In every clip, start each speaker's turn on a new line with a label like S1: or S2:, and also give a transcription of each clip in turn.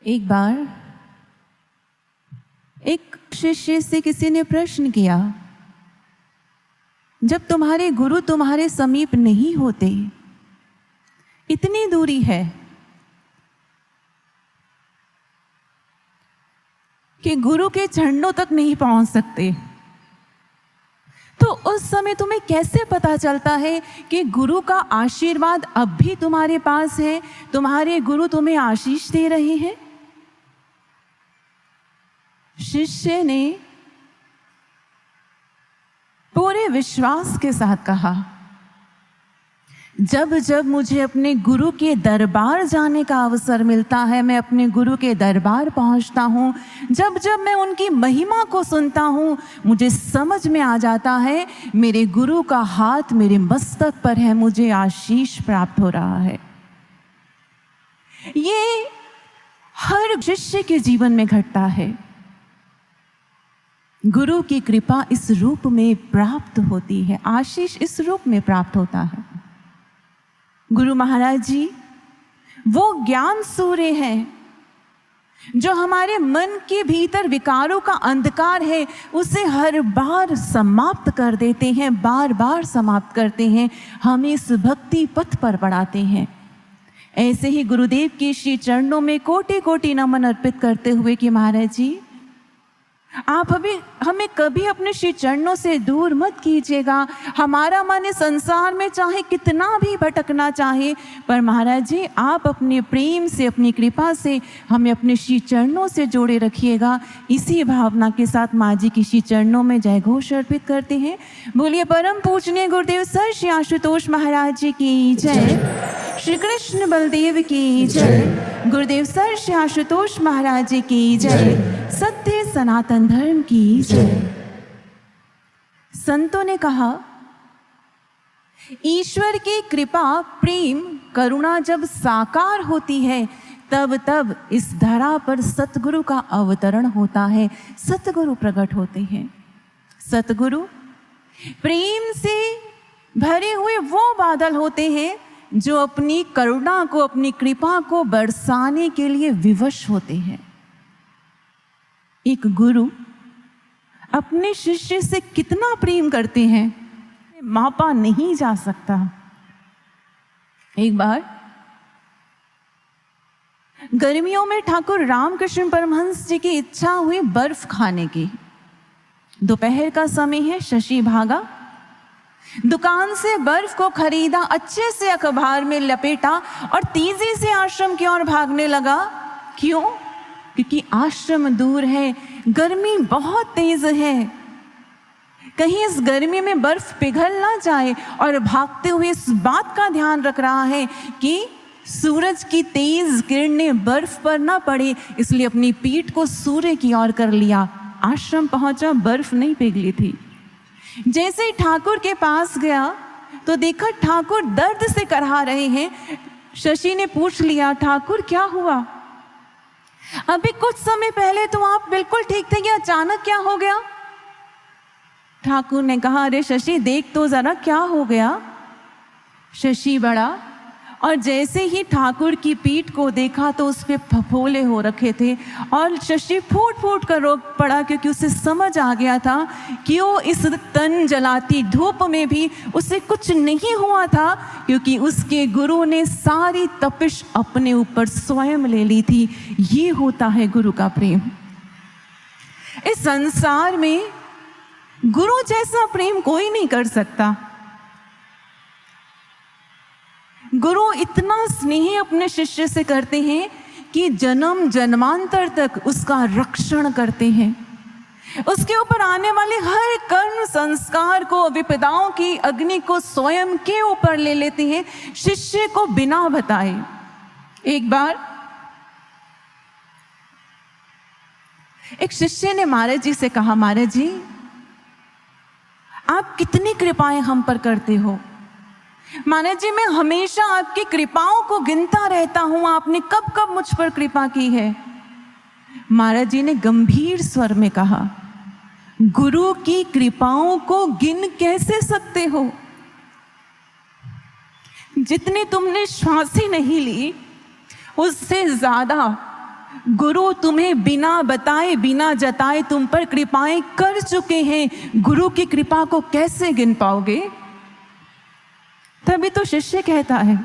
S1: एक बार एक शिष्य से किसी ने प्रश्न किया, जब तुम्हारे गुरु तुम्हारे समीप नहीं होते, इतनी दूरी है कि गुरु के चरणों तक नहीं पहुंच सकते, तो उस समय तुम्हें कैसे पता चलता है कि गुरु का आशीर्वाद अब भी तुम्हारे पास है, तुम्हारे गुरु तुम्हें आशीष दे रहे हैं? शिष्य ने पूरे विश्वास के साथ कहा, जब जब मुझे अपने गुरु के दरबार जाने का अवसर मिलता है, मैं अपने गुरु के दरबार पहुंचता हूं, जब जब मैं उनकी महिमा को सुनता हूं, मुझे समझ में आ जाता है मेरे गुरु का हाथ मेरे मस्तक पर है, मुझे आशीष प्राप्त हो रहा है। ये हर शिष्य के जीवन में घटता है। गुरु की कृपा इस रूप में प्राप्त होती है, आशीष इस रूप में प्राप्त होता है। गुरु महाराज जी वो ज्ञान सूर्य हैं जो हमारे मन के भीतर विकारों का अंधकार है उसे हर बार समाप्त कर देते हैं, बार बार समाप्त करते हैं, हमें इस भक्ति पथ पर बढ़ाते हैं। ऐसे ही गुरुदेव के श्री चरणों में कोटि कोटि नमन अर्पित करते हुए कि महाराज जी आप हमें कभी अपने श्री चरणों से दूर मत कीजिएगा। हमारा मन इस संसार में चाहे कितना भी भटकना चाहे, पर महाराज जी आप अपने प्रेम से, अपनी कृपा से हमें अपने श्री चरणों से जोड़े रखिएगा। इसी भावना के साथ माँ जी की श्री चरणों में जय घोष अर्पित करते हैं। बोलिए परम पूजनीय गुरुदेव सर श्री आशुतोष महाराज जी की जय, श्री कृष्ण बलदेव की जय, गुरुदेव सर श्री आशुतोष महाराज जी की जय, सत्य सनातन धर्म की जय। संतों ने कहा, ईश्वर की कृपा, प्रेम, करुणा जब साकार होती है तब तब इस धरा पर सतगुरु का अवतरण होता है, सतगुरु प्रकट होते हैं। सतगुरु प्रेम से भरे हुए वो बादल होते हैं जो अपनी करुणा को, अपनी कृपा को बरसाने के लिए विवश होते हैं। एक गुरु अपने शिष्य से कितना प्रेम करते हैं मापा नहीं जा सकता। एक बार गर्मियों में ठाकुर रामकृष्ण परमहंस जी की इच्छा हुई बर्फ खाने की। दोपहर का समय है, शशि भागा, दुकान से बर्फ को खरीदा, अच्छे से अखबार में लपेटा और तेजी से आश्रम की ओर भागने लगा। क्यों? क्योंकि आश्रम दूर है, गर्मी बहुत तेज है, कहीं इस गर्मी में बर्फ पिघल ना जाए, और भागते हुए इस बात का ध्यान रख रहा है कि सूरज की तेज किरणें बर्फ पर ना पड़े, इसलिए अपनी पीठ को सूर्य की ओर कर लिया। आश्रम पहुंचा, बर्फ नहीं पिघली थी। जैसे ही ठाकुर के पास गया तो देखा ठाकुर दर्द से कराह रहे हैं। शशि ने पूछ लिया, ठाकुर क्या हुआ? अभी कुछ समय पहले तो आप बिल्कुल ठीक थे, ये अचानक क्या हो गया? ठाकुर ने कहा, अरे शशि देख तो जरा क्या हो गया। शशि बढ़ा और जैसे ही ठाकुर की पीठ को देखा तो उस पे फफोले हो रखे थे और शशि फूट फूट कर रो पड़ा, क्योंकि उसे समझ आ गया था कि वो इस तन जलाती धूप में भी उसे कुछ नहीं हुआ था, क्योंकि उसके गुरु ने सारी तपिश अपने ऊपर स्वयं ले ली थी। ये होता है गुरु का प्रेम। इस संसार में गुरु जैसा प्रेम कोई नहीं कर सकता। गुरु इतना स्नेह अपने शिष्य से करते हैं कि जन्म जन्मांतर तक उसका रक्षण करते हैं। उसके ऊपर आने वाले हर कर्म संस्कार को, विपदाओं की अग्नि को स्वयं के ऊपर ले लेते हैं, शिष्य को बिना बताए। एक बार एक शिष्य ने महाराज जी से कहा, महाराज जी आप कितनी कृपाएं हम पर करते हो। महाराज जी मैं हमेशा आपकी कृपाओं को गिनता रहता हूं, आपने कब कब मुझ पर कृपा की है। महाराज जी ने गंभीर स्वर में कहा, गुरु की कृपाओं को गिन कैसे सकते हो? जितने तुमने श्वास ही नहीं ली उससे ज्यादा गुरु तुम्हें बिना बताए बिना जताए तुम पर कृपाएं कर चुके हैं, गुरु की कृपा को कैसे गिन पाओगे? तभी तो शिष्य कहता है,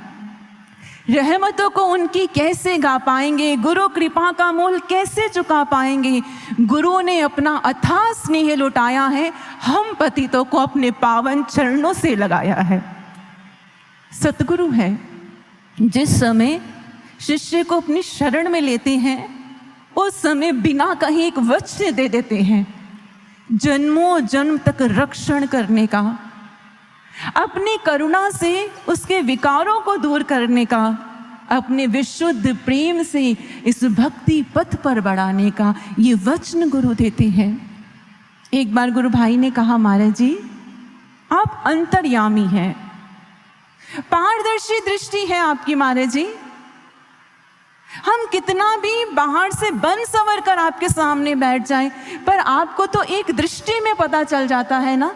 S1: रहमतों को उनकी कैसे गा पाएंगे, गुरु कृपा का मोल कैसे चुका पाएंगे। गुरु ने अपना अथाह स्नेह लुटाया है, हम पतितों को अपने पावन चरणों से लगाया है। सतगुरु है, जिस समय शिष्य को अपनी शरण में लेते हैं उस समय बिना कहीं एक वचन दे देते हैं, जन्मों जन्म तक रक्षण करने का, अपनी करुणा से उसके विकारों को दूर करने का, अपने विशुद्ध प्रेम से इस भक्ति पथ पर बढ़ाने का ये वचन गुरु देते हैं। एक बार गुरु भाई ने कहा, महाराज जी आप अंतर्यामी हैं, पारदर्शी दृष्टि है आपकी महाराज जी। हम कितना भी बाहर से बन सवर कर आपके सामने बैठ जाएं, पर आपको तो एक दृष्टि में पता चल जाता है ना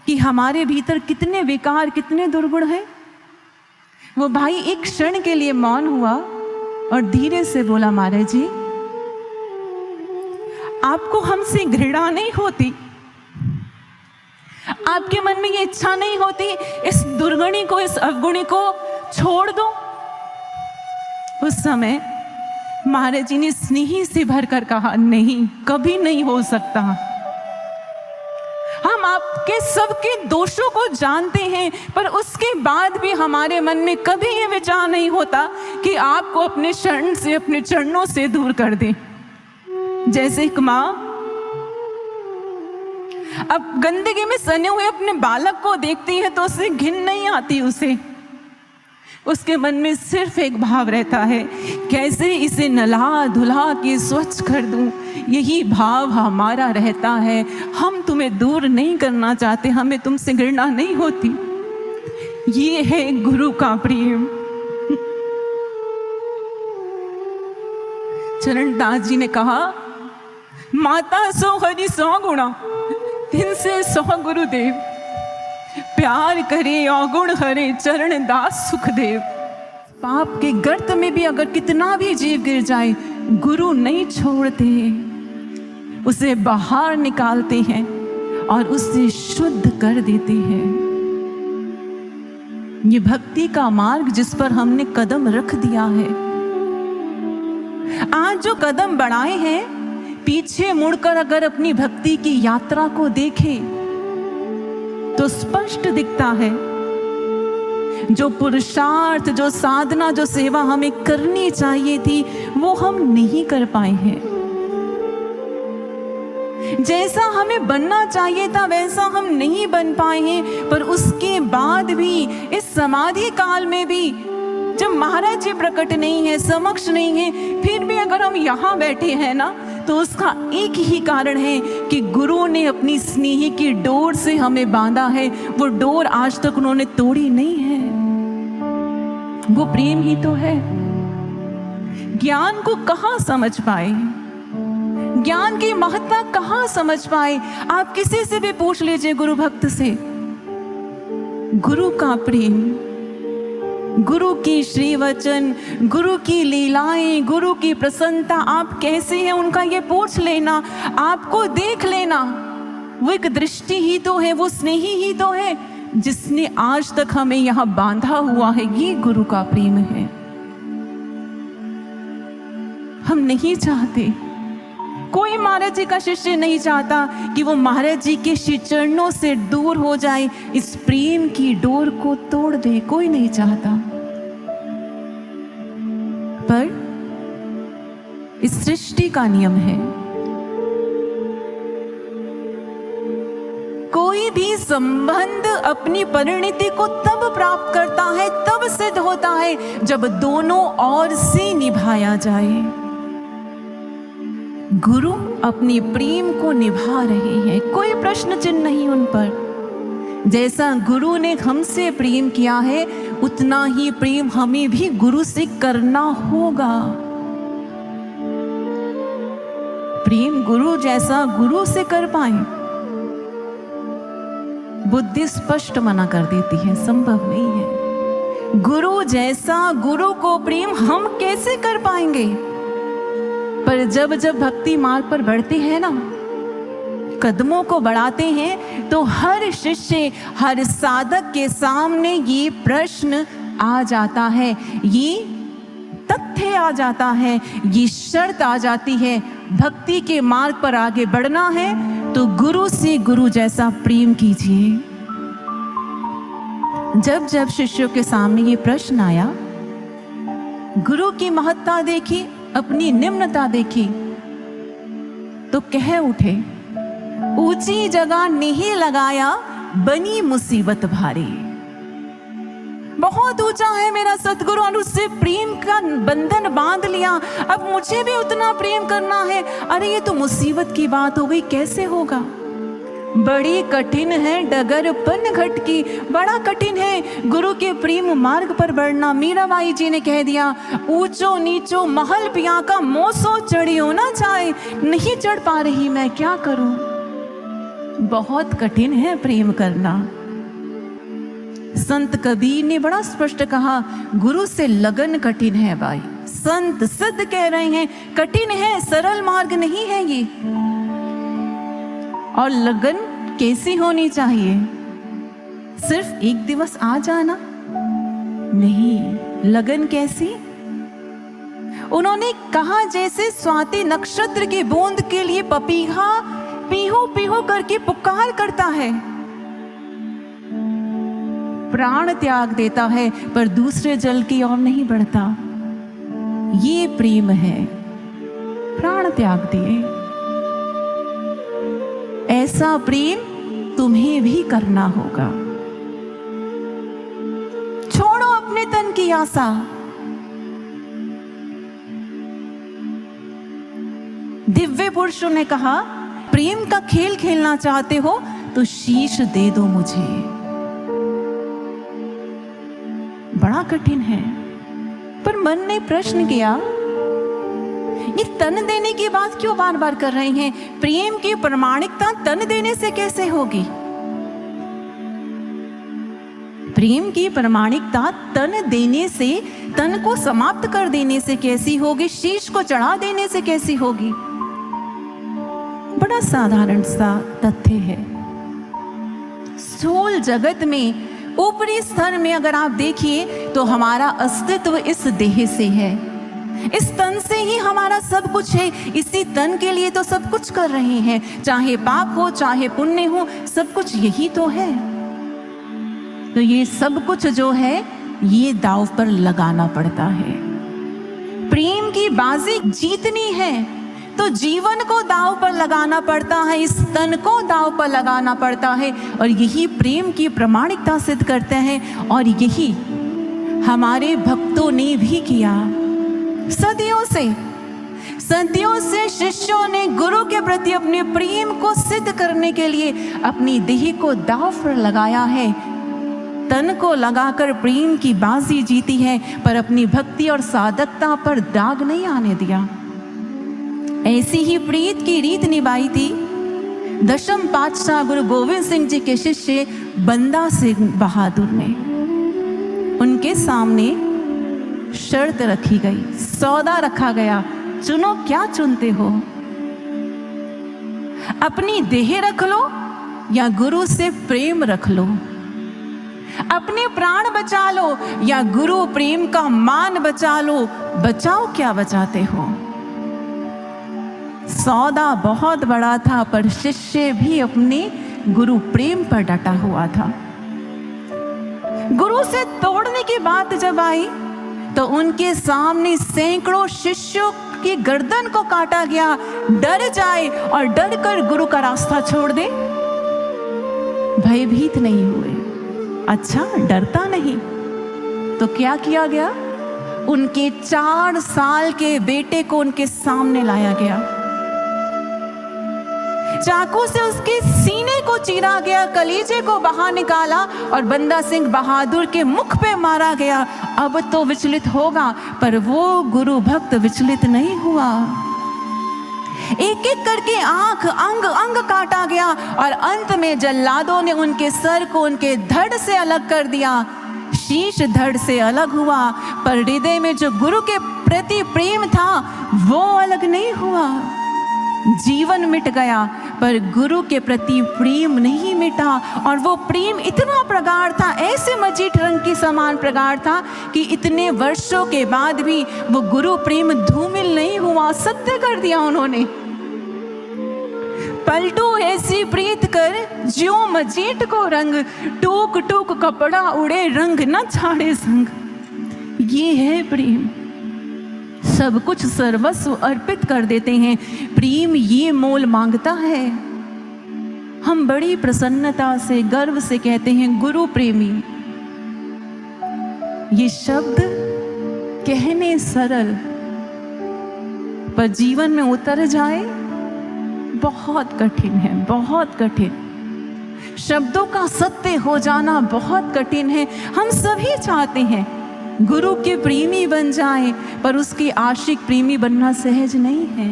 S1: कि हमारे भीतर कितने विकार, कितने दुर्गुण हैं। वो भाई एक क्षण के लिए मौन हुआ और धीरे से बोला, महाराज जी आपको हमसे घृणा नहीं होती, आपके मन में ये इच्छा नहीं होती इस दुर्गुणी को, इस अवगुणी को छोड़ दो? उस समय महाराज जी ने स्नेह से भरकर कहा, नहीं, कभी नहीं हो सकता। हम आपके सबके दोषों को जानते हैं, पर उसके बाद भी हमारे मन में कभी ये विचार नहीं होता कि आपको अपने शरण से, अपने चरणों से दूर कर दें। जैसे एक माँ अब गंदगी में सने हुए अपने बालक को देखती है तो उसे घिन नहीं आती, उसके मन में सिर्फ एक भाव रहता है, कैसे इसे नला धुला के स्वच्छ कर दूं। यही भाव हमारा रहता है। हम तुम्हें दूर नहीं करना चाहते, हमें तुमसे घृणा नहीं होती। ये है गुरु का प्रेम। चरणदास जी ने कहा, माता सो हरि 100 गुणा, तिनसे 100 गुरुदेव, प्यार करे अवगुण हरे, चरण दास सुखदेव। पाप के गर्त में भी अगर कितना भी जीव गिर जाए, गुरु नहीं छोड़ते, उसे बाहर निकालते हैं और उसे शुद्ध कर देते हैं। ये भक्ति का मार्ग जिस पर हमने कदम रख दिया है, आज जो कदम बढ़ाए हैं, पीछे मुड़कर अगर अपनी भक्ति की यात्रा को देखें तो स्पष्ट दिखता है, जो पुरुषार्थ, जो साधना, जो सेवा हमें करनी चाहिए थी वो हम नहीं कर पाए हैं। जैसा हमें बनना चाहिए था वैसा हम नहीं बन पाए हैं। पर उसके बाद भी, इस समाधि काल में भी, जब महाराज जी प्रकट नहीं है, समक्ष नहीं है, फिर भी अगर हम यहाँ बैठे हैं ना, तो उसका एक ही कारण है कि गुरु ने अपनी स्नेह की डोर से हमें बांधा है। वो डोर आज तक उन्होंने तोड़ी नहीं है। वो प्रेम ही तो है। ज्ञान को कहाँ समझ पाए, ज्ञान की महत्ता कहाँ समझ पाए? आप किसी से भी पूछ लीजिए, गुरु भक्त से, गुरु का प्रेम, गुरु की श्री वचन, गुरु की लीलाएं, गुरु की प्रसन्नता आप कैसे हैं उनका ये पूछ लेना, आपको देख लेना। वो एक दृष्टि ही तो है, वो स्नेह ही तो है जिसने आज तक हमें यहाँ बांधा हुआ है। ये गुरु का प्रेम है। हम नहीं चाहते, कोई महाराज जी का शिष्य नहीं चाहता कि वो महाराज जी के श्री चरणों से दूर हो जाए, इस प्रेम की डोर को तोड़ दे, कोई नहीं चाहता। पर इस सृष्टि का नियम है, कोई भी संबंध अपनी परिणति को तब प्राप्त करता है, तब सिद्ध होता है जब दोनों ओर से निभाया जाए। गुरु अपने प्रेम को निभा रहे हैं, कोई प्रश्न चिन्ह नहीं उन पर। जैसा गुरु ने हमसे प्रेम किया है, उतना ही प्रेम हमें भी गुरु से करना होगा। प्रेम गुरु जैसा गुरु से कर पाए, बुद्धि स्पष्ट मना कर देती है, संभव नहीं है। गुरु जैसा गुरु को प्रेम हम कैसे कर पाएंगे? पर जब जब भक्ति मार्ग पर बढ़ते हैं ना, कदमों को बढ़ाते हैं, तो हर शिष्य, हर साधक के सामने ये प्रश्न आ जाता है, ये तथ्य आ जाता है, ये शर्त आ जाती है। भक्ति के मार्ग पर आगे बढ़ना है तो गुरु से गुरु जैसा प्रेम कीजिए। जब जब शिष्यों के सामने ये प्रश्न आया, गुरु की महत्ता देखी, अपनी निम्नता देखी, तो कह उठे, ऊंची जगह नहीं लगाया, बनी मुसीबत भारी। बहुत ऊंचा है मेरा सतगुरु और उससे प्रेम का बंधन बांध लिया, अब मुझे भी उतना प्रेम करना है। अरे ये तो मुसीबत की बात हो गई, कैसे होगा? बड़ी कठिन है डगर पन घट की, बड़ा कठिन है गुरु के प्रेम मार्ग पर बढ़ना। मीराबाई जी ने कह दिया, ऊंचो नीचो महल पिया का मोसो चढ़ियो ना चाहे, नहीं चढ़ पा रही मैं, क्या करूं? बहुत कठिन है प्रेम करना। संत कबीर ने बड़ा स्पष्ट कहा, गुरु से लगन कठिन है भाई। संत सिद्ध कह रहे हैं कठिन है, सरल मार्ग नहीं है ये। और लगन कैसी होनी चाहिए? सिर्फ एक दिवस आ जाना नहीं, लगन कैसी? उन्होंने कहा, जैसे स्वाति नक्षत्र की बूंद के लिए पपीहा पीहू पीहू करके पुकार करता है, प्राण त्याग देता है पर दूसरे जल की ओर नहीं बढ़ता, ये प्रेम है। प्राण त्याग दिए। ऐसा प्रेम तुम्हें भी करना होगा। छोड़ो अपने तन की आशा। दिव्य पुरुषों ने कहा, प्रेम का खेल खेलना चाहते हो तो शीश दे दो मुझे। बड़ा कठिन है, पर मन ने प्रश्न किया, ये तन देने की बात क्यों बार बार कर रहे हैं? प्रेम की प्रामाणिकता तन देने से कैसे होगी? प्रेम की प्रामाणिकता तन देने से, तन को समाप्त कर देने से कैसी होगी? शीश को चढ़ा देने से कैसी होगी? बड़ा साधारण सा तथ्य है। स्थूल जगत में, ऊपरी स्तर में अगर आप देखिए तो हमारा अस्तित्व इस देह से है, इस तन से ही हमारा सब कुछ है। इसी तन के लिए तो सब कुछ कर रहे हैं, चाहे पाप हो चाहे पुण्य हो, सब कुछ यही तो है। तो ये सब कुछ जो है ये दांव पर लगाना पड़ता है। प्रेम की बाजी जीतनी है तो जीवन को दांव पर लगाना पड़ता है, इस तन को दांव पर लगाना पड़ता है, और यही प्रेम की प्रामाणिकता सिद्ध करते हैं। और यही हमारे भक्तों ने भी किया। सदियों से शिष्यों ने गुरु के प्रति अपने प्रेम को सिद्ध करने के लिए अपनी देह को दांव पर लगाया है, तन को लगाकर प्रेम की बाजी जीती है, पर अपनी भक्ति और साधकता पर दाग नहीं आने दिया। ऐसी ही प्रीत की रीत निभाई थी दशम पातशाह गुरु गोविंद सिंह जी के शिष्य बंदा सिंह बहादुर ने। उनके सामने शर्त रखी गई, सौदा रखा गया, चुनो क्या चुनते हो? अपनी देह रख लो या गुरु से प्रेम रख लो, अपने प्राण बचा लो या गुरु प्रेम का मान बचा लो। बचाओ क्या बचाते हो? सौदा बहुत बड़ा था, पर शिष्य भी अपने गुरु प्रेम पर डटा हुआ था। गुरु से तोड़ने की बात जब आई तो उनके सामने सैकड़ों शिष्यों की गर्दन को काटा गया। डर जाए और डर कर गुरु का रास्ता छोड़ दे, भयभीत नहीं हुए। अच्छा, डरता नहीं तो क्या किया गया? उनके 4 साल के बेटे को उनके सामने लाया गया, चाकू से उसके सीने को चीरा गया, कलीजे को बाहर निकाला और बंदा सिंह बहादुर के मुख पे मारा गया। अब तो विचलित होगा, पर वो गुरु भक्त विचलित नहीं हुआ। एक एक करके आंख, अंग अंग काटा गया और अंत में जल्लादों ने उनके सर को उनके धड़ से अलग कर दिया। शीश धड़ से अलग हुआ, पर हृदय में जो गुरु के प्रति प्रेम था वो अलग नहीं हुआ। जीवन मिट गया पर गुरु के प्रति प्रेम नहीं मिटा, और वो प्रेम इतना प्रगाढ़ था, ऐसे मजीठ रंग के समान प्रगाढ़ था कि इतने वर्षों के बाद भी वो गुरु प्रेम धूमिल नहीं हुआ। सत्य कर दिया उन्होंने। पलटू ऐसी प्रीत कर ज्यों मजीठ को रंग, टूक टूक कपड़ा उड़े रंग न छाड़े संग। ये है प्रेम, सब कुछ सर्वस्व अर्पित कर देते हैं। प्रेम ये मोल मांगता है। हम बड़ी प्रसन्नता से गर्व से कहते हैं गुरु प्रेमी। ये शब्द कहने सरल, पर जीवन में उतर जाए बहुत कठिन है, बहुत कठिन। शब्दों का सत्य हो जाना बहुत कठिन है। हम सभी चाहते हैं गुरु के प्रेमी बन जाएं, पर उसके आशिक प्रेमी बनना सहज नहीं है।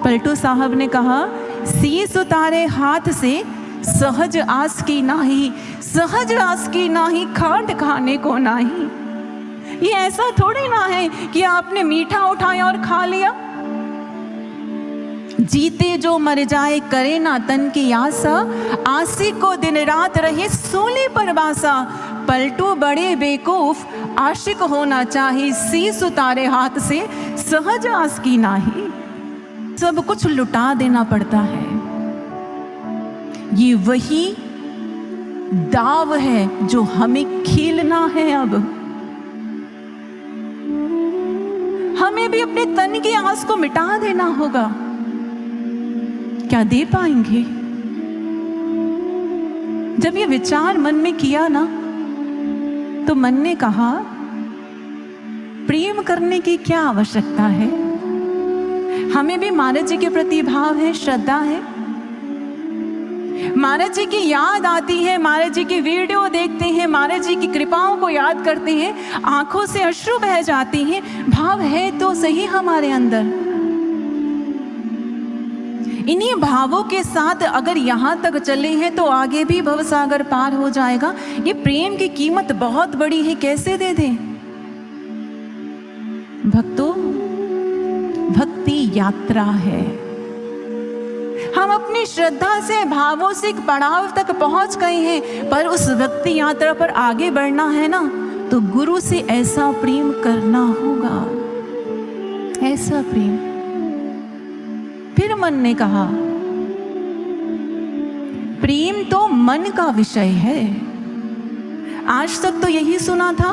S1: पलटू साहब ने कहा, शीस उतारे हाथ से सहज आस की नाही, सहज आस की नाही खाट खाने को नाही। ये ऐसा थोड़ी ना है कि आपने मीठा उठाया और खा लिया। जीते जो मर जाए करे ना तन की आशा, आशिक को दिन रात रहे सूली पर बासा। पलटू बड़े बेवकूफ आशिक होना चाहे, शीस उतारे हाथ से सहज आस की नाही। सब कुछ लुटा देना पड़ता है। ये वही दाव है जो हमें खेलना है। अब हमें भी अपने तन की आस को मिटा देना होगा। क्या दे पाएंगे? जब ये विचार मन में किया ना, तो मन ने कहा, प्रेम करने की क्या आवश्यकता है? हमें भी महाराज जी के प्रति भाव है, श्रद्धा है। महाराज जी की याद आती है, महाराज जी की वीडियो देखते हैं, महाराज जी की कृपाओं को याद करते हैं, आंखों से अश्रु बह जाते हैं। भाव है तो सही हमारे अंदर। इन्हीं भावों के साथ अगर यहाँ तक चले हैं तो आगे भी भवसागर पार हो जाएगा। ये प्रेम की कीमत बहुत बड़ी है, कैसे दे दें? भक्तों, भक्ति यात्रा है। हम अपनी श्रद्धा से, भावों से एक पड़ाव तक पहुंच गए हैं, पर उस भक्ति यात्रा पर आगे बढ़ना है ना, तो गुरु से ऐसा प्रेम करना होगा, ऐसा प्रेम। फिर मन ने कहा, प्रेम तो मन का विषय है। आज तक तो यही सुना था,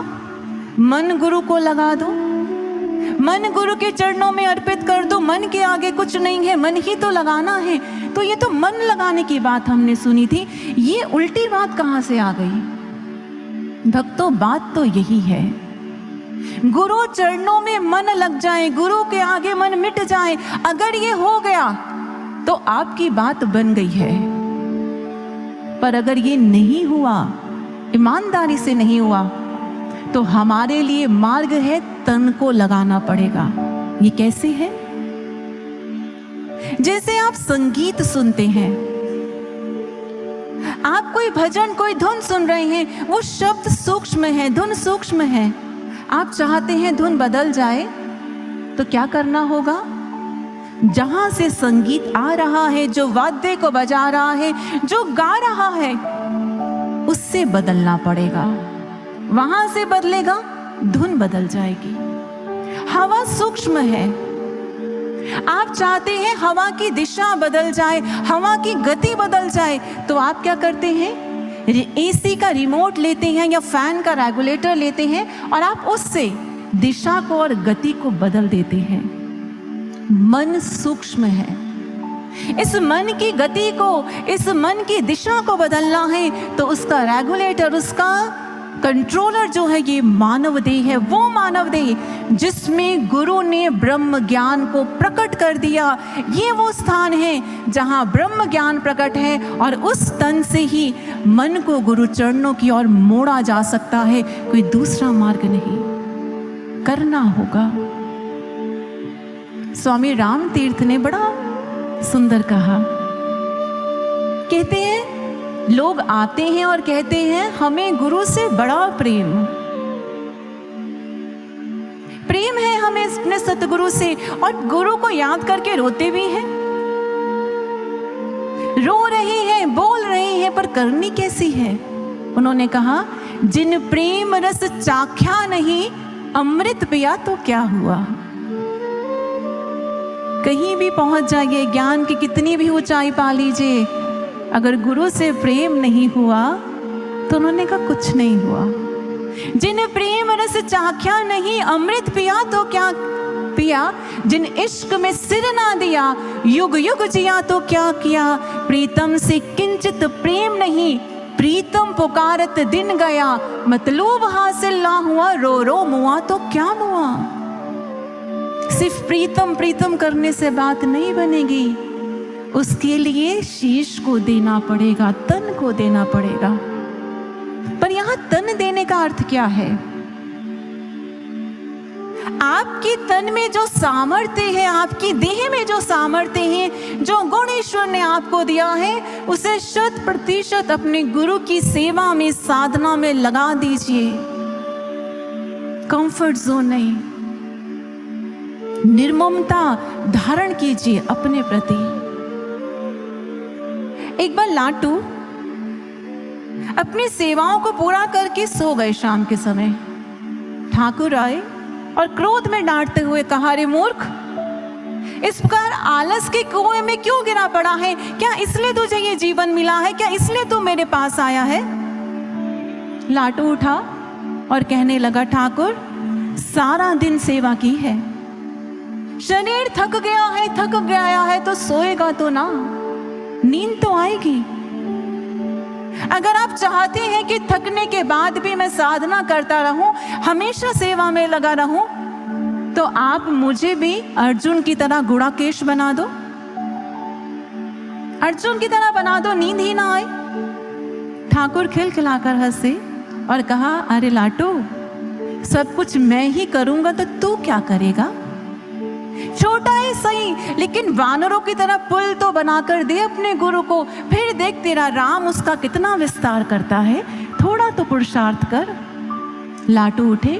S1: मन गुरु को लगा दो, मन गुरु के चरणों में अर्पित कर दो, मन के आगे कुछ नहीं है, मन ही तो लगाना है। तो ये तो मन लगाने की बात हमने सुनी थी, ये उल्टी बात कहाँ से आ गई? भक्तों, बात तो यही है, गुरु चरणों में मन लग जाए, गुरु के आगे मन मिट जाए। अगर ये हो गया तो आपकी बात बन गई है। पर अगर ये नहीं हुआ, ईमानदारी से नहीं हुआ, तो हमारे लिए मार्ग है, तन को लगाना पड़ेगा। ये कैसे है? जैसे आप संगीत सुनते हैं, आप कोई भजन, कोई धुन सुन रहे हैं, वो शब्द सूक्ष्म है, धुन सूक्ष्म है। आप चाहते हैं धुन बदल जाए, तो क्या करना होगा? जहां से संगीत आ रहा है, जो वाद्य को बजा रहा है, जो गा रहा है, उससे बदलना पड़ेगा। वहां से बदलेगा, धुन बदल जाएगी। हवा सूक्ष्म है। आप चाहते हैं हवा की दिशा बदल जाए, हवा की गति बदल जाए, तो आप क्या करते हैं? एसी का रिमोट लेते हैं या फैन का रेगुलेटर लेते हैं और आप उससे दिशा को और गति को बदल देते हैं। मन सूक्ष्म है। इस मन की गति को, इस मन की दिशा को बदलना है, तो उसका रेगुलेटर, उसका कंट्रोलर जो है, ये मानव देह है। वो मानव देह जिसमें गुरु ने ब्रह्म ज्ञान को प्रकट कर दिया, ये वो स्थान है जहां ब्रह्म ज्ञान प्रकट है, और उस तन से ही मन को गुरु चरणों की ओर मोड़ा जा सकता है। कोई दूसरा मार्ग नहीं, करना होगा। स्वामी राम तीर्थ ने बड़ा सुंदर कहा, कहते हैं, लोग आते हैं और कहते हैं हमें गुरु से बड़ा प्रेम है हमें अपने सतगुरु से, और गुरु को याद करके रोते भी हैं। रो रही हैं, बोल रही हैं, पर करनी कैसी है? उन्होंने कहा, जिन प्रेम रस चाख्या नहीं, अमृत पिया तो क्या हुआ। कहीं भी पहुंच जाइए, ज्ञान की कितनी भी ऊंचाई पा लीजिए, अगर गुरु से प्रेम नहीं हुआ तो उन्होंने कहा कुछ नहीं हुआ। जिन प्रेम रस चाख्या नहीं, अमृत पिया तो क्या पिया। जिन इश्क में सिर ना दिया, युग युग जिया तो क्या किया। प्रीतम से किंचित प्रेम नहीं, प्रीतम पुकारत दिन गया। मतलूब हासिल ना हुआ, रो रो मुआ तो क्या मुआ। सिर्फ प्रीतम प्रीतम करने से बात नहीं बनेगी, उसके लिए शीश को देना पड़ेगा, तन को देना पड़ेगा। पर यहां तन देने का अर्थ क्या है? आपकी तन में जो सामर्थ्य है, आपकी देह में जो सामर्थ्य है, जो गुण ईश्वर ने आपको दिया है, उसे 100% अपने गुरु की सेवा में, साधना में लगा दीजिए। कंफर्ट जोन नहीं, निर्ममता धारण कीजिए अपने प्रति। एक बार लाटू अपनी सेवाओं को पूरा करके सो गए। शाम के समय ठाकुर आए और क्रोध में डांटते हुए कहा, रे मूर्ख, इस प्रकार आलस के कुएं में क्यों गिरा पड़ा है? क्या इसलिए तुझे ये जीवन मिला है? क्या इसलिए तू मेरे पास आया है? लाटू उठा और कहने लगा, ठाकुर, सारा दिन सेवा की है, शरीर थक गया है तो सोएगा तो ना, नींद तो आएगी। अगर आप चाहते हैं कि थकने के बाद भी मैं साधना करता रहूं, हमेशा सेवा में लगा रहूं, तो आप मुझे भी अर्जुन की तरह गुड़ाकेश बना दो, अर्जुन की तरह बना दो, नींद ही ना आए। ठाकुर खिलखिलाकर हंसे और कहा, अरे लाटू, सब कुछ मैं ही करूंगा तो तू क्या करेगा? छोटा ही सही, लेकिन वानरों की तरह पुल तो बनाकर दे अपने गुरु को, फिर देख तेरा राम उसका कितना विस्तार करता है, थोड़ा तो पुरुषार्थ कर। लाटू उठे,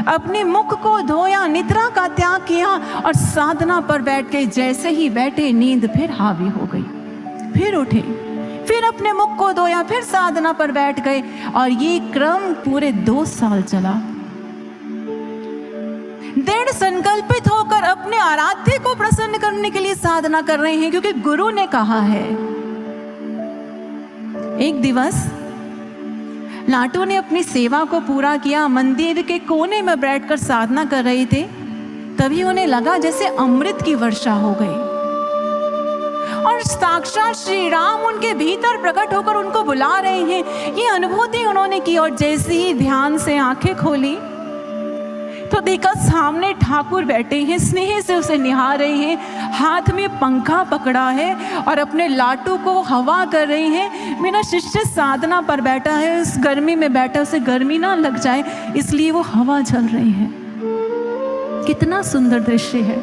S1: अपने मुख को धोया, निद्रा का त्याग किया और साधना पर बैठ गए। जैसे ही बैठे, नींद फिर हावी हो गई। फिर उठे, फिर अपने मुख को धोया, फिर साधना पर बैठ गए, और ये क्रम पूरे 2 साल चला। दृढ़ संकल्पित होकर अपने आराध्य को प्रसन्न करने के लिए साधना कर रहे हैं, क्योंकि गुरु ने कहा है। एक दिवस लाटू ने अपनी सेवा को पूरा किया, मंदिर के कोने में बैठकर साधना कर रहे थे। तभी उन्हें लगा जैसे अमृत की वर्षा हो गई, और साक्षात श्री राम उनके भीतर प्रकट होकर उनको बुला रहे हैं। ये अनुभूति उन्होंने की, और जैसे ही ध्यान से आंखें खोली तो देखा सामने ठाकुर बैठे हैं, स्नेह से उसे निहार रहे हैं, हाथ में पंखा पकड़ा है और अपने लाटू को हवा कर रहे हैं। मेरा शिष्य साधना पर बैठा है, इस गर्मी में बैठा, उसे गर्मी ना लग जाए इसलिए वो हवा झल रही है। कितना सुंदर दृश्य है,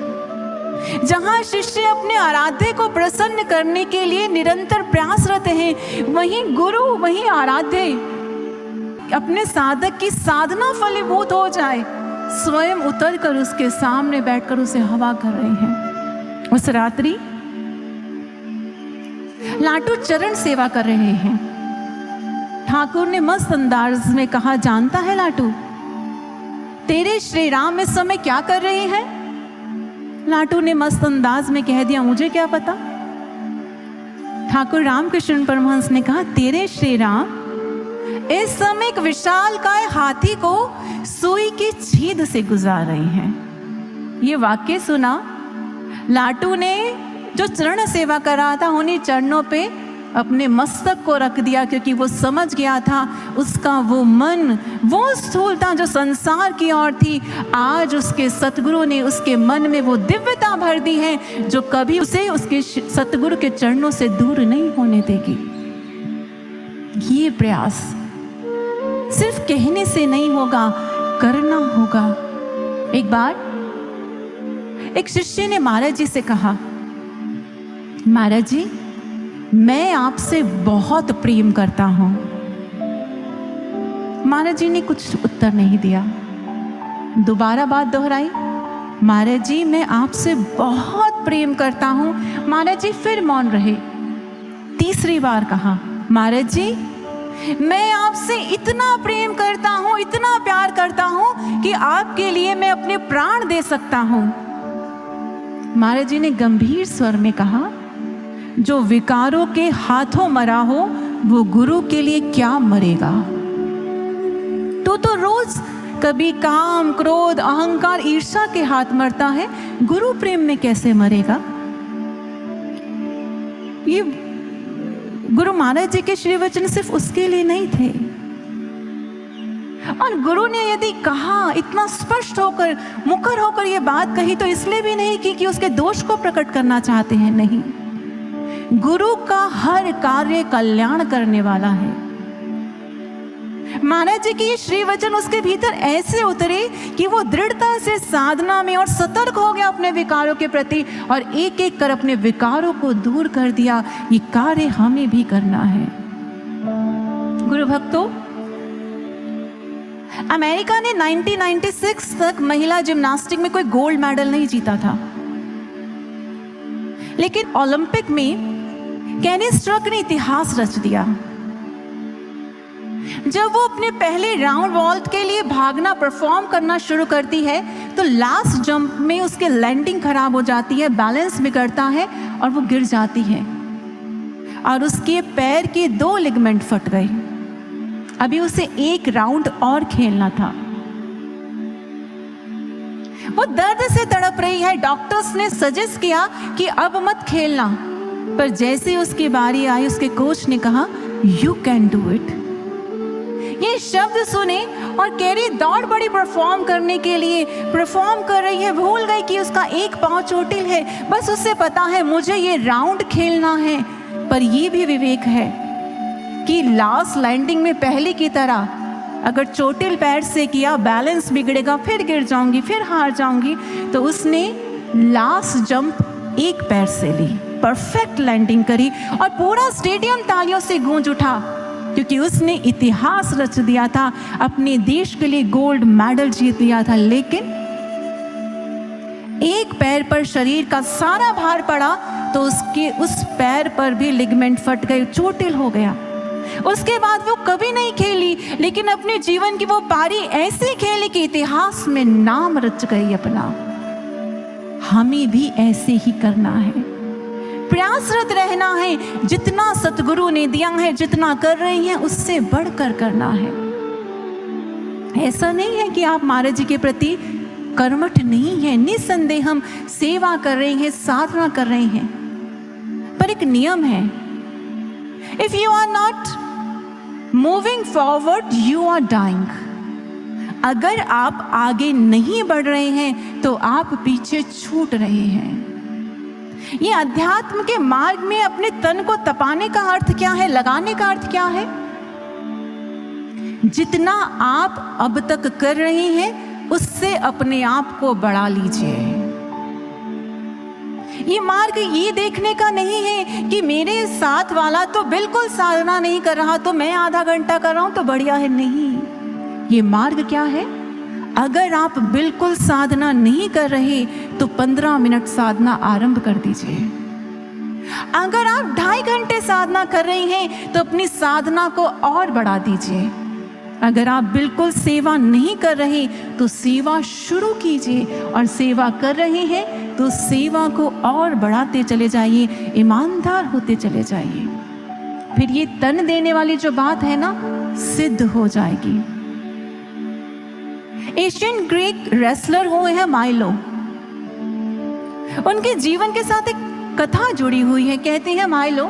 S1: जहां शिष्य अपने आराध्य को प्रसन्न करने के लिए निरंतर प्रयासरत हैं, वहीं गुरु, वहीं आराध्य अपने साधक की साधना फलीभूत हो जाए, स्वयं उतर कर उसके सामने बैठकर उसे हवा कर रहे हैं। उस रात्रि लाटू चरण सेवा कर रहे हैं। ठाकुर ने मस्त अंदाज में कहा, जानता है लाटू, तेरे श्री राम इस समय क्या कर रहे हैं? लाटू ने मस्त अंदाज में कह दिया, मुझे क्या पता। ठाकुर रामकृष्ण परमहंस ने कहा, तेरे श्री राम इस समय एक विशालकाय हाथी को सुई की छेद से गुजार रहे हैं। ये वाक्य सुना, लाटू ने जो चरण सेवा कर रहा था, उन्हीं चरणों पे अपने मस्तक को रख दिया, क्योंकि वो समझ गया था उसका वो मन, वो स्थूलता जो संसार की ओर थी, आज उसके सतगुरु ने उसके मन में वो दिव्यता भर दी है जो कभी उसे उसके सतगुरु के चरणों से दूर नहीं होने देगी। ये प्रयास सिर्फ कहने से नहीं होगा, करना होगा। एक बार एक शिष्य ने महाराज जी से कहा, महाराज जी, मैं आपसे बहुत प्रेम करता हूं। महाराज जी ने कुछ उत्तर नहीं दिया। दोबारा बात दोहराई, महाराज जी मैं आपसे बहुत प्रेम करता हूँ। महाराज जी फिर मौन रहे। तीसरी बार कहा, महाराज जी मैं आपसे इतना प्रेम करता हूँ, इतना प्यार करता हूँ कि आपके लिए मैं अपने प्राण दे सकता हूँ। महाराज जी ने गंभीर स्वर में कहा, जो विकारों के हाथों मरा हो वो गुरु के लिए क्या मरेगा। तो रोज कभी काम, क्रोध, अहंकार, ईर्ष्या के हाथ मरता है, गुरु प्रेम में कैसे मरेगा। ये गुरु महाराज जी के श्री वचन सिर्फ उसके लिए नहीं थे। और गुरु ने यदि कहा, इतना स्पष्ट होकर, मुखर होकर ये बात कही, तो इसलिए भी नहीं कि उसके दोष को प्रकट करना चाहते हैं, नहीं। गुरु का हर कार्य कल्याण करने वाला है। महाराज जी की ये श्री वचन उसके भीतर ऐसे उतरे कि वो दृढ़ता से साधना में और सतर्क हो गया अपने विकारों के प्रति, और एक एक कर अपने विकारों को दूर कर दिया। ये कार्य हमें भी करना है। गुरु भक्तों, अमेरिका ने 1996 तक महिला जिम्नास्टिक में कोई गोल्ड मेडल नहीं जीता था, लेकिन ओलंपिक में केनी स्ट्रक ने इतिहास रच दिया। जब वो अपने पहले राउंड वॉल्ट के लिए भागना, परफॉर्म करना शुरू करती है, तो लास्ट जंप में उसके लैंडिंग खराब हो जाती है, बैलेंस बिगड़ता है और वो गिर जाती है और उसके पैर के 2 लिगामेंट फट गए। अभी उसे 1 राउंड और खेलना था। वो दर्द से तड़प रही है। डॉक्टर्स ने सजेस्ट किया कि अब मत खेलना, पर जैसे उसकी बारी आई, उसके कोच ने कहा, यू कैन डू इट। ये शब्द सुने और कैरी दौड़ बड़ी परफॉर्म करने के लिए, परफॉर्म कर रही है, भूल गई कि उसका 1 पांव चोटिल है। बस उसे पता है मुझे ये राउंड खेलना है। पर ये भी विवेक है कि लास्ट लैंडिंग में पहले की तरह अगर चोटिल पैर से किया, बैलेंस बिगड़ेगा, फिर गिर जाऊंगी, फिर हार जाऊंगी। तो उसने लास्ट जंप 1 पैर से ली, परफेक्ट लैंडिंग करी और पूरा स्टेडियम तालियों से गूंज उठा, क्योंकि उसने इतिहास रच दिया था, अपने देश के लिए गोल्ड मेडल जीत लिया था। लेकिन 1 पैर पर शरीर का सारा भार पड़ा तो उसके उस पैर पर भी लिगामेंट फट गए, चोटिल हो गया। उसके बाद वो कभी नहीं खेली, लेकिन अपने जीवन की वो पारी ऐसे खेली कि इतिहास में नाम रच गई अपना। हमें भी ऐसे ही करना है, प्रयासरत रहना है। जितना सतगुरु ने दिया है, जितना कर रही हैं, उससे बढ़कर करना है। ऐसा नहीं है कि आप महाराज जी के प्रति कर्मठ नहीं है, निसंदेह हम सेवा कर रहे हैं, साधना कर रहे हैं, पर एक नियम है, if you are not moving forward you are dying. अगर आप आगे नहीं बढ़ रहे हैं तो आप पीछे छूट रहे हैं। ये अध्यात्म के मार्ग में अपने तन को तपाने का अर्थ क्या है, लगाने का अर्थ क्या है? जितना आप अब तक कर रहे हैं उससे अपने आप को बढ़ा लीजिए। ये मार्ग ये देखने का नहीं है कि मेरे साथ वाला तो बिल्कुल साधना नहीं कर रहा, तो मैं आधा घंटा कर रहा हूं तो बढ़िया है। नहीं, ये मार्ग क्या है? अगर आप बिल्कुल साधना नहीं कर रहे तो 15 मिनट साधना आरंभ कर दीजिए। अगर आप 2.5 घंटे साधना कर रहे हैं तो अपनी साधना को और बढ़ा दीजिए। अगर आप बिल्कुल सेवा नहीं कर रहे तो सेवा शुरू कीजिए, और सेवा कर रहे हैं तो सेवा को और बढ़ाते चले जाइए, ईमानदार होते चले जाइए। फिर ये तन देने वाली जो बात है ना, सिद्ध हो जाएगी। एशियन ग्रीक रेसलर हुए हैं माइलो, उनके जीवन के साथ एक कथा जुड़ी हुई है। कहते हैं माइलो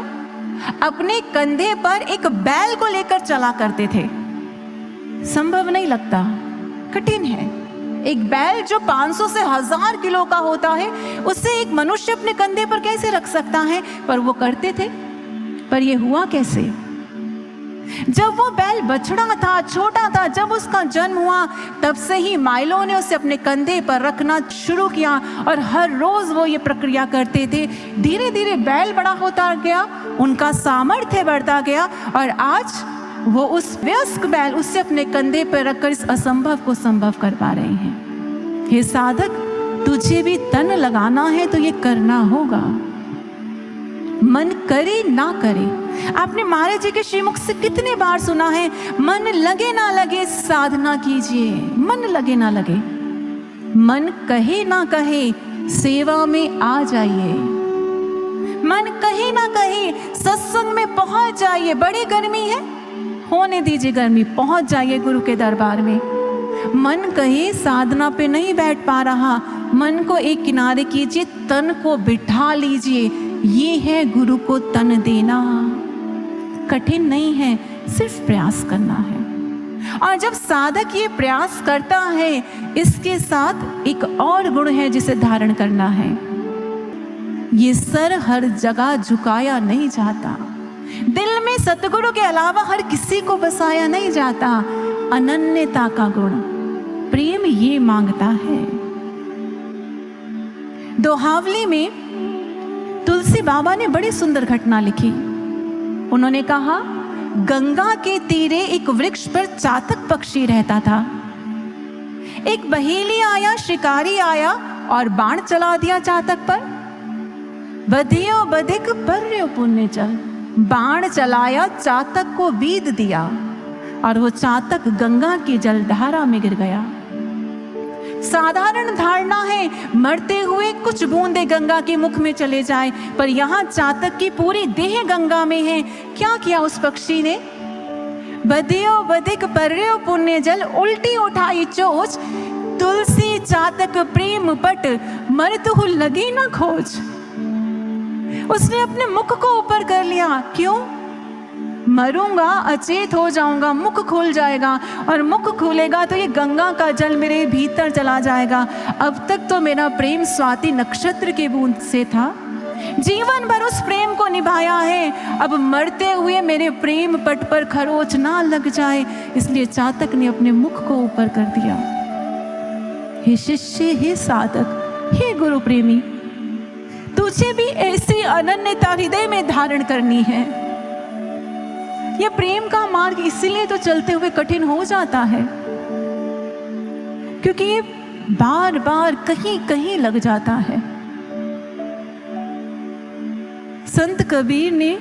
S1: अपने कंधे पर एक बैल को लेकर चला करते थे। संभव नहीं लगता, कठिन है। एक बैल जो 500 से 1000 किलो का होता है, उससे एक मनुष्य अपने कंधे पर कैसे रख सकता है? पर वो करते थे। पर ये हुआ कैसे? जब वो बैल बछड़ा था, छोटा था, जब उसका जन्म हुआ, तब से ही माइलो ने उसे अपने कंधे पर रखना शुरू किया और हर रोज वो ये प्रक्रिया करते थे। धीरे धीरे बैल बड़ा होता गया, उनका सामर्थ्य बढ़ता गया, और आज वो उस वयस्क बैल उससे अपने कंधे पर रखकर इस असंभव को संभव कर पा रहे हैं। हे साधक, तुझे भी तन लगाना है तो ये करना होगा, मन करे ना करे। आपने महाराज जी के श्रीमुख से कितने बार सुना है, मन लगे ना लगे साधना कीजिए, मन लगे ना लगे, मन कहे ना कहे सेवा में आ जाइए, मन कहे ना कहे सत्संग में पहुंच जाइए। बड़ी गर्मी है, होने दीजिए गर्मी, पहुंच जाइए गुरु के दरबार में। मन कहे साधना पे नहीं बैठ पा रहा, मन को एक किनारे कीजिए, तन को बिठा लीजिए। ये है गुरु को तन देना, कठिन नहीं है, सिर्फ प्रयास करना है। और जब साधक ये प्रयास करता है, इसके साथ एक और गुण है जिसे धारण करना है। ये सर हर जगह झुकाया नहीं जाता, दिल में सतगुरु के अलावा हर किसी को बसाया नहीं जाता। अनन्यता का गुण प्रेम ये मांगता है। दोहावली में तुलसी बाबा ने बड़ी सुंदर घटना लिखी। उन्होंने कहा, गंगा के तीरे एक वृक्ष पर चातक पक्षी रहता था। एक बहेली आया, शिकारी आया और बाण चला दिया चातक पर। बधियो बधिक पर्यो पुण्य चल, बाण चलाया, चातक को बीध दिया और वो चातक गंगा की जलधारा में गिर गया। साधारण धारणा है मरते हुए कुछ बूंदे गंगा के मुख में चले जाए, पर यहाँ चातक की पूरी देह गंगा में है। क्या किया उस पक्षी ने? बधियो बधिक पर्यो पुण्य जल, उल्टी उठाई चोच, तुलसी चातक प्रेम पट, मरतु लगी न खोज। उसने अपने मुख को ऊपर कर लिया। क्यों? मरूंगा, अचेत हो जाऊंगा, मुख खुल जाएगा, और मुख खुलेगा तो ये गंगा का जल मेरे भीतर चला जाएगा। अब तक तो मेरा प्रेम स्वाति नक्षत्र के बूंद से था, जीवन भर उस प्रेम को निभाया है, अब मरते हुए मेरे प्रेम पट पर खरोच ना लग जाए, इसलिए चातक ने अपने मुख को ऊपर कर दिया। हे शिष्य, हे साधक, हे गुरु प्रेमी, तुझे भी ऐसी अनन्यता हृदय में धारण करनी है। यह प्रेम का मार्ग इसीलिए तो चलते हुए कठिन हो जाता है, क्योंकि ये बार बार कहीं कहीं लग जाता है। संत कबीर ने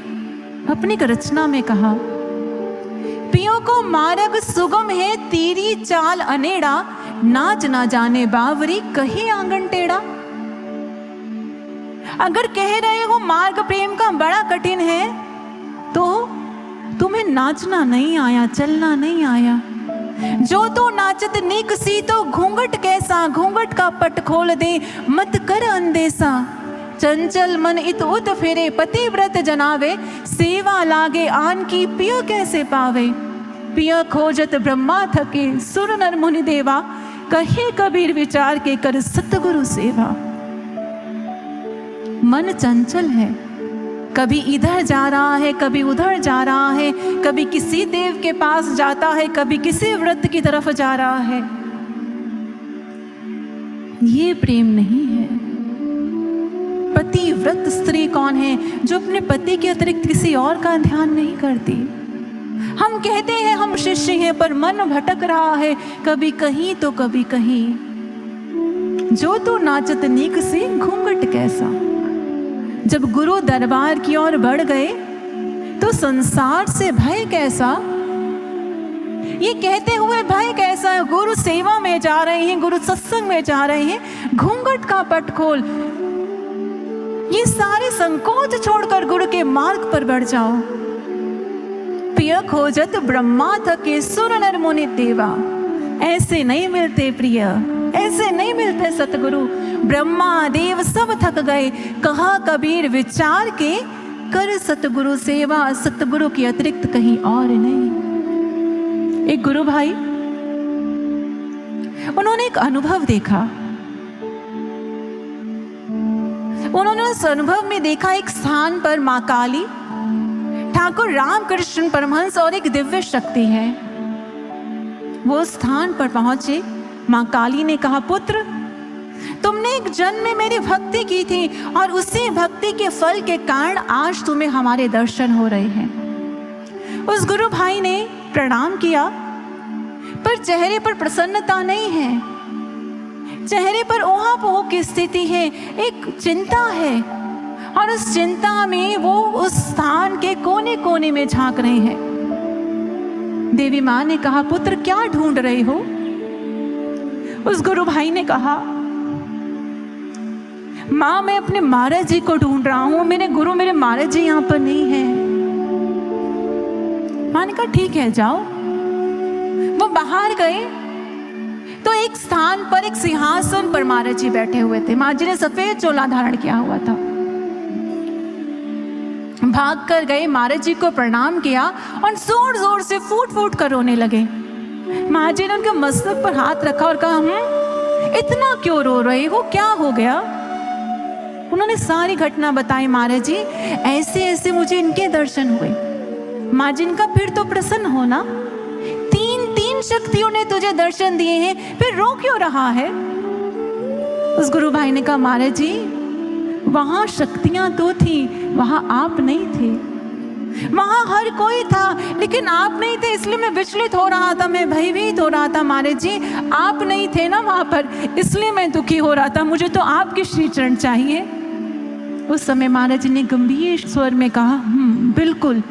S1: अपनी एक रचना में कहा, पियो को मार्ग सुगम है, तेरी चाल अनेड़ा, नाच ना जाने बावरी, कहीं आंगन टेढ़ा। अगर कह रहे हो मार्ग प्रेम का बड़ा कठिन है, तो तुम्हें नाचना नहीं आया, चलना नहीं आया। जो तो नाचत नीक सी, तो घूंघट कैसा, घूंघट का पट खोल दे, मत कर अंदेसा। चंचल मन इत उत फिरे, पतिव्रत जनावे, सेवा लागे आन की, पिय कैसे पावे। पिय खोजत ब्रह्मा थके, सुर नर मुनि देवा, कहे कबीर विचार के कर सतगुरु सेवा। मन चंचल है, कभी इधर जा रहा है, कभी उधर जा रहा है, कभी किसी देव के पास जाता है, कभी किसी व्रत की तरफ जा रहा है। ये प्रेम नहीं है। पतिव्रत स्त्री कौन है? जो अपने पति के अतिरिक्त किसी और का ध्यान नहीं करती। हम कहते हैं हम शिष्य हैं, पर मन भटक रहा है, कभी कहीं तो कभी कहीं। जो तो नाचत नीक सी, घूंघट कैसा। जब गुरु दरबार की ओर बढ़ गए तो संसार से भय कैसा। ये कहते हुए भय कैसा है, गुरु सेवा में जा रहे हैं, गुरु सत्संग में जा रहे हैं, घूंघट का पट खोल। ये सारे संकोच छोड़कर गुरु के मार्ग पर बढ़ जाओ। प्रिय खोजत ब्रह्मा थके, सुर नर मुनि देवा। ऐसे नहीं मिलते प्रिय, ऐसे नहीं मिलते सतगुरु। ब्रह्मा देव सब थक गए, कहा कबीर विचार के, कर सतगुरु सेवा, सतगुरु के अतिरिक्त कहीं और नहीं। एक गुरु भाई, उन्होंने एक अनुभव देखा। उन्होंने उस अनुभव में देखा, एक स्थान पर मां काली, ठाकुर रामकृष्ण परमहंस और एक दिव्य शक्ति है। वो स्थान पर पहुंचे, मां काली ने कहा, पुत्र, तुमने एक जन्म में मेरी भक्ति की थी और उसी भक्ति के फल के कारण आज तुम्हें हमारे दर्शन हो रहे हैं। उस गुरु भाई ने प्रणाम किया, पर चेहरे पर प्रसन्नता नहीं है। चेहरे पर ऊहापोह की स्थिति है, एक चिंता है, और उस चिंता में वो उस स्थान के कोने कोने में झांक रहे हैं। देवी माँ ने कहा, पुत्र क्या ढूंढ रहे हो? उस गुरु भाई ने कहा, माँ मैं अपने महाराज जी को ढूंढ रहा हूं, मेरे गुरु मेरे महाराज जी यहाँ पर नहीं है। माँ ने कहा ठीक है जाओ। वो बाहर गए तो एक स्थान पर एक सिंहासन पर महाराज जी बैठे हुए थे। माँ जी ने सफेद चोला धारण किया हुआ था। भाग कर गए, महाराज जी को प्रणाम किया और जोर जोर से फूट फूट कर रोने लगे। माँ जी ने उनके मस्तक पर हाथ रखा और कहा, इतना क्यों रो रहे हो, क्या हो गया? उन्होंने सारी घटना बताई। महाराज जी ऐसे ऐसे मुझे इनके दर्शन हुए। माँ जी इनका फिर तो प्रसन्न होना, तीन शक्तियों ने तुझे दर्शन दिए हैं, फिर रो क्यों रहा है? उस गुरु भाई ने कहा, महाराज जी वहां शक्तियां तो थी, वहां आप नहीं थे। वहां हर कोई था लेकिन आप नहीं थे, इसलिए मैं विचलित हो रहा था, मैं भयभीत हो रहा था। महाराज जी आप नहीं थे ना वहां पर, इसलिए मैं दुखी हो रहा था, मुझे तो आपके श्री चरण चाहिए। उस समय महाराज जी ने गंभीर स्वर में कहा, बिल्कुल,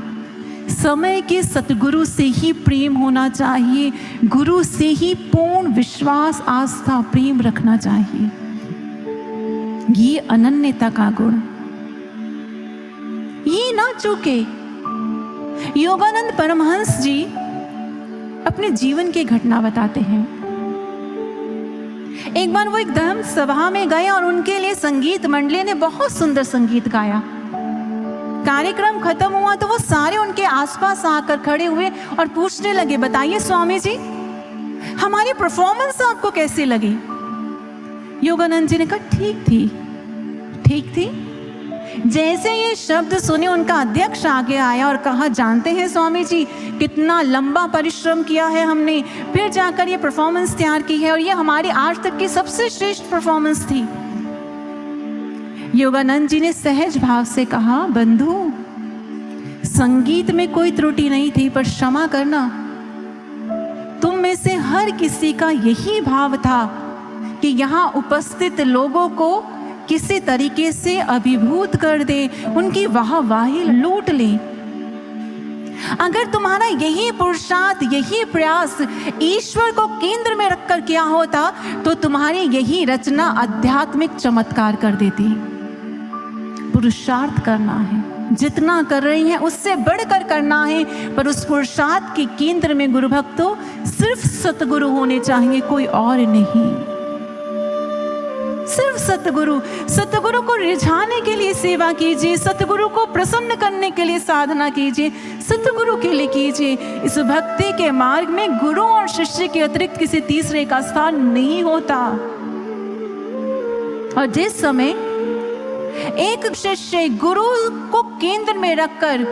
S1: समय के सतगुरु से ही प्रेम होना चाहिए, गुरु से ही पूर्ण विश्वास आस्था प्रेम रखना चाहिए। ये अनन्यता का गुण, ये ना चूके। योगानंद परमहंस जी अपने जीवन की घटना बताते हैं। एक बार वो एक धर्म सभा में गए और उनके लिए संगीत मंडली ने बहुत सुंदर संगीत गाया। कार्यक्रम खत्म हुआ तो वो सारे उनके आसपास आकर खड़े हुए और पूछने लगे, बताइए स्वामी जी हमारी परफॉर्मेंस आपको कैसी लगी? योगानंद जी ने कहा ठीक थी। जैसे ये शब्द सुने उनका अध्यक्ष आगे आया और कहा, जानते हैं स्वामी जी कितना लंबा परिश्रम किया है हमने, फिर जाकर ये परफॉर्मेंस तैयार की है और ये हमारी आज तक की सबसे श्रेष्ठ परफॉर्मेंस थी। योगानंद जी ने सहज भाव से कहा, बंधु संगीत में कोई त्रुटि नहीं थी, पर क्षमा करना, तुम में से हर किसी का यही भाव था कि यहाँ उपस्थित लोगों को किसी तरीके से अभिभूत कर दे, उनकी वाहवाही लूट ले। अगर तुम्हारा यही पुरुषार्थ, यही प्रयास ईश्वर को केंद्र में रखकर किया होता तो तुम्हारी यही रचना आध्यात्मिक चमत्कार कर देती। पुरुषार्थ करना है, जितना कर रही हैं उससे बढ़कर करना है, पर उस पुरुषार्थ के केंद्र में गुरु भक्तों सिर्फ सतगुरु होने चाहिए, कोई और नहीं। सिर्फ सतगुरु को रिझाने के लिए सेवा कीजिए, सतगुरु को प्रसन्न करने के लिए साधना कीजिए, सतगुरु के लिए कीजिए। इस भक्ति के मार्ग में गुरु और शिष्य के अतिरिक्त किसी तीसरे का स्थान नहीं होता। और जिस समय एक शिष्य गुरु को केंद्र में रखकर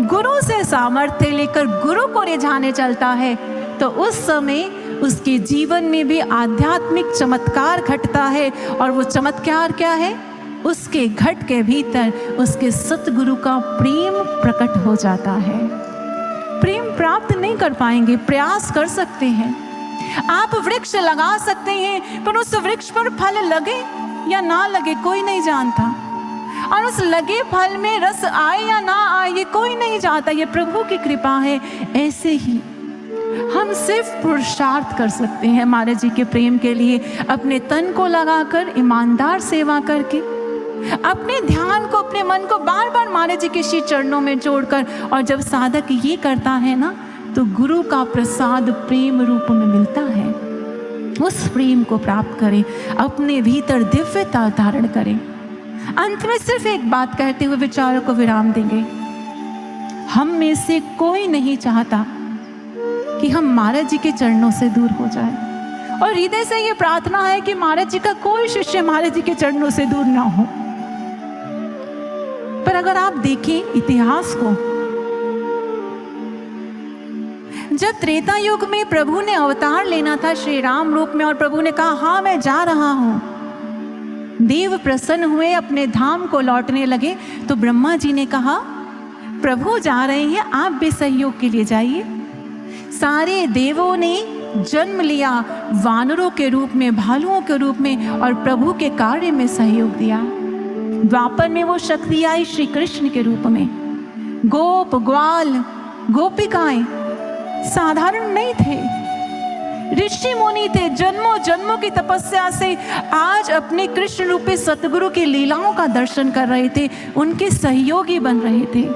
S1: गुरु से सामर्थ्य लेकर गुरु को रिझाने चलता है तो उस समय उसके जीवन में भी आध्यात्मिक चमत्कार घटता है। और वो चमत्कार क्या है? उसके घट के भीतर उसके सतगुरु का प्रेम प्रकट हो जाता है। प्रेम प्राप्त नहीं कर पाएंगे, प्रयास कर सकते हैं। आप वृक्ष लगा सकते हैं, पर उस वृक्ष पर फल लगे या ना लगे कोई नहीं जानता, और उस लगे फल में रस आए या ना आए ये कोई नहीं जानता, ये प्रभु की कृपा है। ऐसे ही हम सिर्फ पुरुषार्थ कर सकते हैं महाराज जी के प्रेम के लिए, अपने तन को लगाकर ईमानदार सेवा करके, अपने ध्यान को, अपने मन को बार बार महाराज जी के श्री चरणों में जोड़कर। और जब साधक ये करता है ना तो गुरु का प्रसाद प्रेम रूप में मिलता है। उस प्रेम को प्राप्त करें, अपने भीतर दिव्यता धारण करें। अंत में सिर्फ एक बात कहते हुए विचारों को विराम देंगे। हम में से कोई नहीं चाहता कि हम महाराज जी के चरणों से दूर हो जाए, और हृदय से ये प्रार्थना है कि महाराज जी का कोई शिष्य महाराज जी के चरणों से दूर ना हो। पर अगर आप देखें इतिहास को, जब त्रेता युग में प्रभु ने अवतार लेना था श्री राम रूप में, और प्रभु ने कहा हाँ मैं जा रहा हूं, देव प्रसन्न हुए, अपने धाम को लौटने लगे, तो ब्रह्मा जी ने कहा प्रभु जा रहे हैं, आप भी सहयोग के लिए जाइए। सारे देवों ने जन्म लिया वानरों के रूप में, भालुओं के रूप में, और प्रभु के कार्य में सहयोग दिया। द्वापर में वो शक्ति आई श्री कृष्ण के रूप में। गोप ग्वाल गोपिकाएं साधारण नहीं थे, ऋषि मुनि थे, जन्मों जन्मों की तपस्या से आज अपने कृष्ण रूपी सतगुरु की लीलाओं का दर्शन कर रहे थे, उनके सहयोगी बन रहे थे।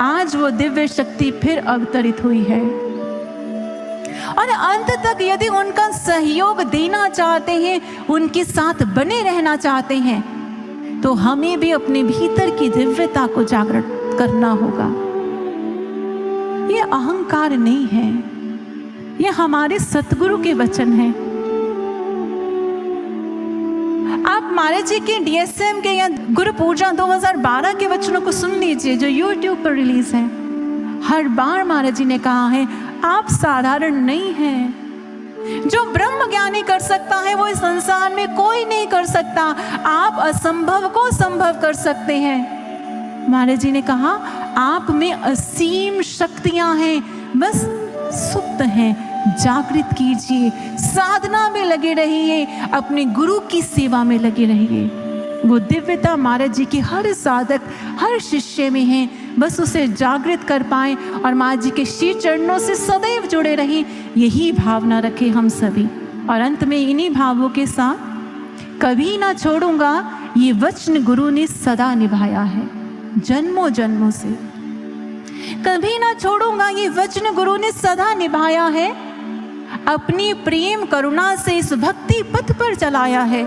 S1: आज वो दिव्य शक्ति फिर अवतरित हुई है और अंत तक यदि उनका सहयोग देना चाहते हैं, उनके साथ बने रहना चाहते हैं, तो हमें भी अपने भीतर की दिव्यता को जागृत करना होगा। ये अहंकार नहीं है, ये हमारे सतगुरु के वचन हैं। आप महाराज जी के DSM के या गुरु पूजा 2012 के वचनों को सुन लीजिए जो YouTube पर रिलीज है। हर बार महाराज जी ने कहा है, आप साधारण नहीं हैं। जो ब्रह्म ज्ञानी कर सकता है वो इस संसार में कोई नहीं कर सकता। आप असंभव को संभव कर सकते हैं। महाराज जी ने कहा, आप में असीम शक्तियां हैं, बस सुप्त हैं, जागृत कीजिए, साधना में लगे रहिए, अपने गुरु की सेवा में लगे रहिए। वो दिव्यता महाराज जी की हर साधक, हर शिष्य में है, बस उसे जागृत कर पाए और महाराज जी के श्री चरणों से सदैव जुड़े रहें, यही भावना रखें हम सभी। और अंत में इन्हीं भावों के साथ, कभी ना छोड़ूंगा ये वचन गुरु ने सदा निभाया है, जन्मों जन्मों से। कभी ना छोड़ूंगा ये वचन गुरु ने सदा निभाया है, अपनी प्रेम करुणा से इस भक्ति पथ पर चलाया है।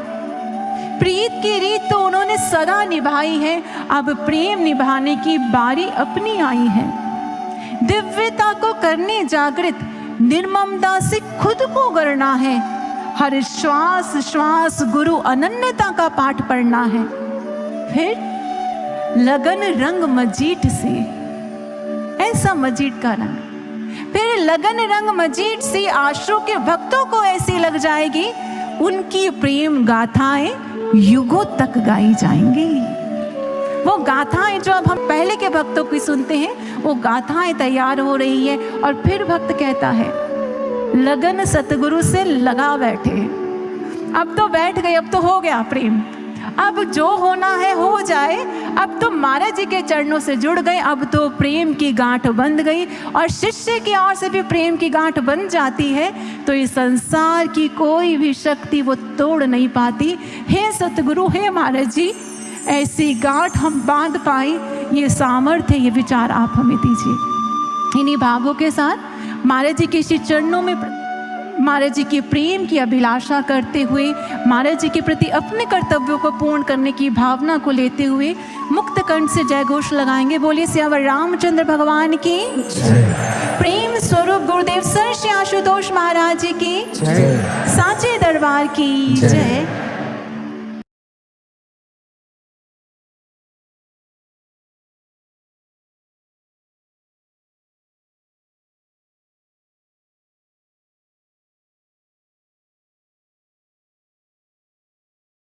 S1: प्रीत की रीत तो उन्होंने सदा निभाई है, अब प्रेम निभाने की बारी अपनी आई है। दिव्यता को करने जागृत, निर्ममता से खुद को गढ़ना है, हर श्वास श्वास गुरु अनन्यता का पाठ पढ़ना है। फिर लगन रंग मजीठ से, ऐसा मजीठ का रंग, फिर लगन रंग मजीठ से आश्रु के भक्तों को ऐसी लग जाएगी, उनकी प्रेम गाथाएं युगों तक गाई जाएंगी। वो गाथाएं जो अब हम पहले के भक्तों की सुनते हैं, वो गाथाएं तैयार हो रही है। और फिर भक्त कहता है, लगन सतगुरु से लगा बैठे, अब तो बैठ गए, अब तो हो गया प्रेम, अब जो होना है हो जाए, अब तो महाराज जी के चरणों से जुड़ गए, अब तो प्रेम की गांठ बंध गई। और शिष्य की ओर से भी प्रेम की गांठ बन जाती है, तो इस संसार की कोई भी शक्ति वो तोड़ नहीं पाती। हे सतगुरु, हे महाराज जी, ऐसी गांठ हम बांध पाए, ये सामर्थ्य, ये विचार आप हमें दीजिए। इन्हीं भावों के साथ महाराज जी के श्री चरणों में महाराज जी के प्रेम की अभिलाषा करते हुए, महाराज जी के प्रति अपने कर्तव्यों को पूर्ण करने की भावना को लेते हुए मुक्त कंठ से जय घोष लगाएंगे। बोलिए सियावर रामचंद्र भगवान की प्रेम स्वरूप गुरुदेव सर श्री आशुतोष महाराज जी की साचे दरबार की जय।